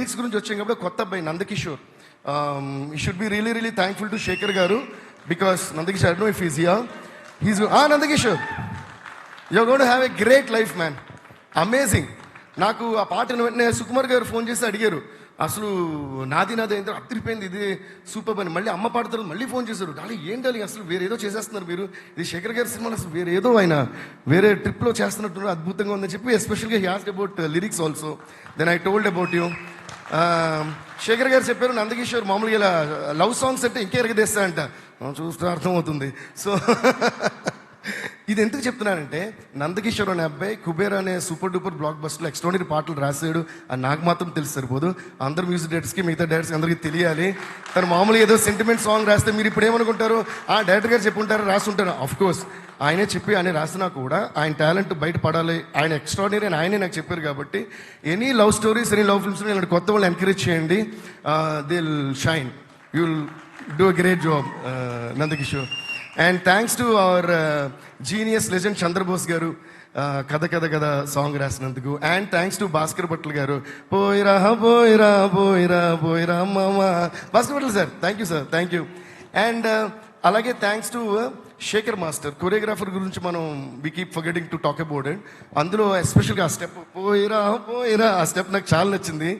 Lyrics గురించి వచ్చాం కాబట్టి కొత్త అబ్బాయి Nandakishore. You should be really really thankful to Shekhar garu because Nandakishore, I don't know if is here. He's Nandakishore, you are going to have a great life man. Amazing. నాకు ఆ పాటను వెంటనే సుకుమార్ గారు ఫోన్ చేసి అడిగారు, అసలు నాది అయిన అదిరిపోయింది, ఇది సూపర్ అని. మళ్ళీ అమ్మ పాడతారు, మళ్ళీ ఫోన్ చేశారు, డాలి ఏంటి అసలు వేరేదో చేసేస్తున్నారు మీరు, ఇది శేఖర్ గారి సినిమాలో అసలు వేరేదో ఆయన వేరే ట్రిప్లో చేస్తున్నట్టు అద్భుతంగా ఉందని చెప్పి ఎస్పెషల్గా he asked about lyrics also. Then I told about you. Shekhar garu చెప్పారు, నందకిషోర్ మామూలుగా ఇలా లవ్ సాంగ్స్ అంటే ఇంకే ఎరగదేస్తా అంట. చూస్తే అర్థమవుతుంది. సో ఇది ఎందుకు చెప్తున్నానంటే, నందకిషోర్ అనే అబ్బాయి కుబేర్ అనే సూపర్ డూపర్ బ్లాక్ బస్టర్లో ఎక్స్ట్రాడినరీ పాటలు రాశాడు అని నాకు మాత్రం తెలిసి సరిపోదు, అందరు మ్యూజిక్ డైరెక్టర్స్కి మిగతా డైరెక్టర్స్కి అందరికీ తెలియాలి. తను మామూలుగా ఏదో సెంటిమెంట్ సాంగ్ రాస్తే మీరు ఇప్పుడు ఏమనుకుంటారు, ఆ డైరెక్టర్ గారు చెప్పుంటారు, రాసుంటారు. ఆఫ్ కోర్స్ ఆయనే చెప్పి ఆయన రాసినా కూడా ఆయన టాలెంట్ బయట పడాలి, ఆయన ఎక్స్ట్రాడినరీ అని ఆయనే నాకు చెప్పారు. కాబట్టి any love stories, any love films ఇలాంటి కొత్త వాళ్ళు ఎంకరేజ్ చేయండి. They will shine, you will do a great job Nandakishore. And thanks to our genius legend Chandrabose garu, కథ కథ కథ సాంగ్ రాసినందుకు. And thanks to Bhaskar Bhatla garu, పోయిరా పోయిరా పోయిరా పోయిరా మామ. Bhaskar Bhatla sir, thank you sir, thank you. And అలాగే thanks to Shekhar master, choreographer గురించి మనం we keep forgetting to talk about it. అందులో ఎస్పెషల్గా ఆ స్టెప్ పోయిరా పోయిరా, ఆ స్టెప్ నాకు చాలా నచ్చింది.